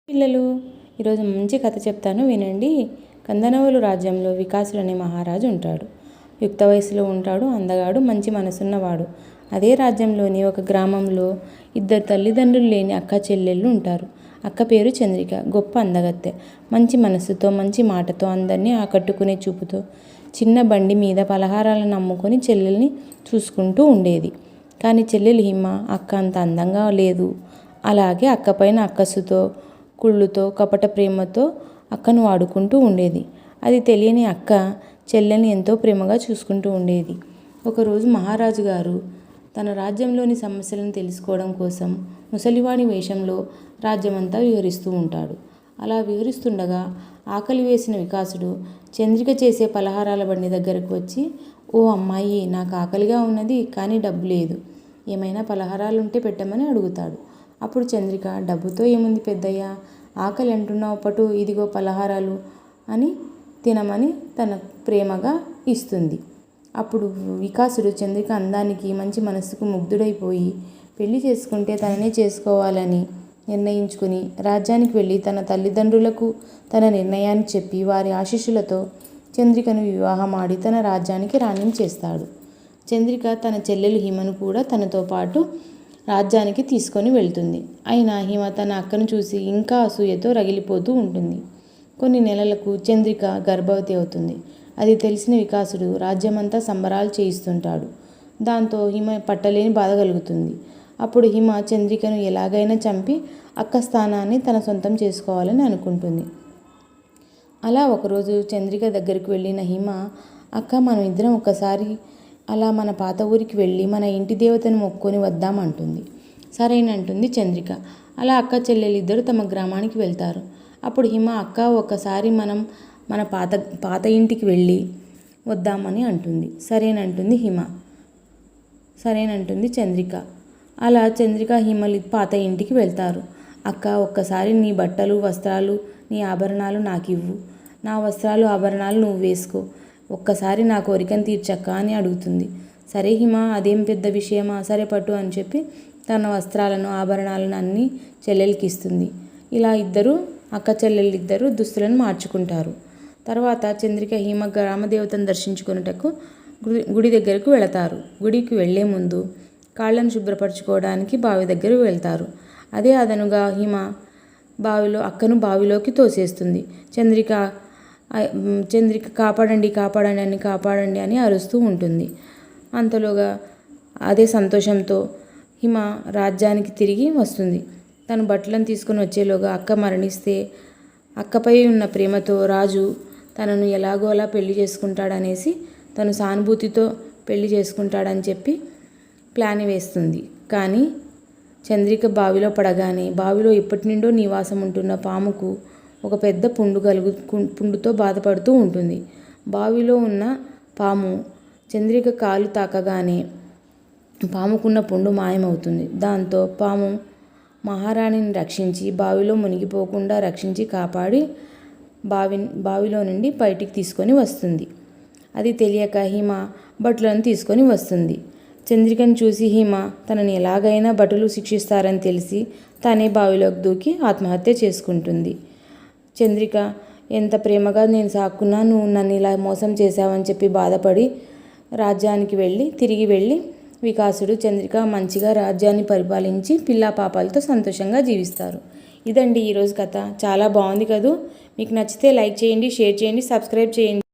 పిల్లలు, ఈరోజు మంచి కథ చెప్తాను వినండి. కందనవలు రాజ్యంలో వికాసుడు అనే మహారాజు ఉంటాడు. యుక్త వయసులో ఉంటాడు. అందగాడు, మంచి మనసున్నవాడు. అదే రాజ్యంలోని ఒక గ్రామంలో ఇద్దరు తల్లిదండ్రులు లేని అక్క చెల్లెళ్ళు ఉంటారు. అక్క పేరు చంద్రిక. గొప్ప అందగత్తె. మంచి మనసుతో, మంచి మాటతో, అందరినీ ఆకట్టుకునే చూపుతో చిన్న బండి మీద పలహారాలను అమ్ముకొని చెల్లెల్ని చూసుకుంటూ ఉండేది. కానీ చెల్లెలు హిమ అక్క అంత అందంగా లేదు. అలాగే అక్కపైన అక్కసుతో, కుళ్ళుతో, కపట ప్రేమతో అక్కను వాడుకుంటూ ఉండేది. అది తెలియని అక్క చెల్లెల్ని ఎంతో ప్రేమగా చూసుకుంటూ ఉండేది. ఒకరోజు మహారాజు గారు తన రాజ్యంలోని సమస్యలను తెలుసుకోవడం కోసం ముసలివాడి వేషంలో రాజ్యమంతా విహరిస్తూ ఉంటాడు. అలా విహరిస్తుండగా ఆకలి వేసిన వికాసుడు చంద్రిక చేసే పలహారాల బండి దగ్గరకు వచ్చి, "ఓ అమ్మాయి, నాకు ఆకలిగా ఉన్నది, కానీ డబ్బు లేదు. ఏమైనా పలహారాలుంటే పెట్టమని" అడుగుతాడు. అప్పుడు చంద్రిక, "డబ్బుతో ఏముంది పెద్దయ్యా, ఆకలి అంటున్నావు పటు, ఇదిగో పలహారాలు" అని తినమని తన ప్రేమగా ఇస్తుంది. అప్పుడు వికాసుడు చంద్రిక అందానికి, మంచి మనస్సుకు ముగ్ధుడైపోయి పెళ్లి చేసుకుంటే తననే చేసుకోవాలని నిర్ణయించుకుని రాజ్యానికి వెళ్ళి తన తల్లిదండ్రులకు తన నిర్ణయాన్ని చెప్పి వారి ఆశీస్సులతో చంద్రికను వివాహమాడి తన రాజ్యానికి రాణిని చేస్తాడు. చంద్రిక తన చెల్లెలు హిమను కూడా తనతో పాటు రాజ్యానికి తీసుకొని వెళ్తుంది. అయినా హిమ తన అక్కను చూసి ఇంకా అసూయతో రగిలిపోతూ ఉంటుంది. కొన్ని నెలలకు చంద్రిక గర్భవతి అవుతుంది. అది తెలిసిన వికాసుడు రాజ్యమంతా సంబరాలు చేయిస్తుంటాడు. దాంతో హిమ పట్టలేని బాధ కలుగుతుంది. అప్పుడు హిమ చంద్రికను ఎలాగైనా చంపి అక్క స్థానాన్ని తన సొంతం చేసుకోవాలని అనుకుంటుంది. అలా ఒకరోజు చంద్రిక దగ్గరికి వెళ్ళిన హిమ, "అక్క, మనం ఇద్దరం ఒక్కసారి అలా మన పాత ఊరికి వెళ్ళి మన ఇంటి దేవతను మొక్కుకొని వద్దాం" అంటుంది. సరేనంటుంది చంద్రిక. అలా అక్క చెల్లెలిద్దరూ తమ గ్రామానికి వెళ్తారు. అప్పుడు హిమ, "అక్క, ఒక్కసారి మనం మన పాత ఇంటికి వెళ్ళి వద్దామని" అంటుంది. సరేనంటుంది హిమ. సరేనంటుంది చంద్రిక. అలా చంద్రిక, హిమలు పాత ఇంటికి వెళ్తారు. "అక్క, ఒక్కసారి నీ బట్టలు, వస్త్రాలు, నీ ఆభరణాలు నాకివ్వు. నా వస్త్రాలు, ఆభరణాలు నువ్వు వేసుకో. ఒక్కసారి నా కోరికను తీర్చక్క" అని అడుగుతుంది. "సరే హిమ, అదేం పెద్ద విషయమా, సరే పట్టు" అని చెప్పి తన వస్త్రాలను, ఆభరణాలను అన్నీ చెల్లెలికి ఇస్తుంది. ఇలా అక్క చెల్లెలిద్దరూ దుస్తులను మార్చుకుంటారు. తర్వాత చంద్రిక, హిమ గ్రామదేవతను దర్శించుకొనుటకు గుడి దగ్గరకు వెళతారు. గుడికి వెళ్లే ముందు కాళ్ళను శుభ్రపరచుకోవడానికి బావి దగ్గరకు వెళ్తారు. అదే అదనుగా హిమ అక్కను బావిలోకి తోసేస్తుంది. చంద్రిక, "కాపాడండి, కాపాడండి" అని అరుస్తూ ఉంటుంది. అంతలోగా అదే సంతోషంతో హిమ రాజ్యానికి తిరిగి వస్తుంది. తను బట్టలను తీసుకుని వచ్చేలోగా అక్క మరణిస్తే అక్కపై ఉన్న ప్రేమతో రాజు తనను ఎలాగో అలా పెళ్లి చేసుకుంటాడనేసి తను సానుభూతితో పెళ్లి చేసుకుంటాడని చెప్పి ప్లాన్ వేస్తుంది. కానీ చంద్రిక బావిలో పడగానే బావిలో ఎప్పటి నుండో నివాసం ఉంటున్న పాముకు ఒక పెద్ద పుండుతో బాధపడుతూ ఉంటుంది. బావిలో ఉన్న పాము చంద్రిక కాలు తాకగానే పాముకున్న పుండు మాయమవుతుంది. దాంతో పాము మహారాణిని రక్షించి బావిలో మునిగిపోకుండా రక్షించి కాపాడి బావిలో నుండి బయటికి తీసుకొని వస్తుంది. అది తెలియక హిమ భటులను తీసుకొని వస్తుంది. చంద్రికను చూసి హిమ తనని ఎలాగైనా భటులు శిక్షిస్తారని తెలిసి తానే బావిలోకి దూకి ఆత్మహత్య చేసుకుంటుంది. చంద్రిక, "ఎంత ప్రేమగా నేను సాక్కున్నా, నువ్వు నన్ను ఇలా మోసం చేశావని" చెప్పి బాధపడి రాజ్యానికి తిరిగి వెళ్ళి వికాసుడు, చంద్రిక మంచిగా రాజ్యాన్ని పరిపాలించి పిల్లా పాపాలతో సంతోషంగా జీవిస్తారు. ఇదండి ఈరోజు కథ. చాలా బాగుంది కదూ. మీకు నచ్చితే లైక్ చేయండి, షేర్ చేయండి, సబ్స్క్రైబ్ చేయండి.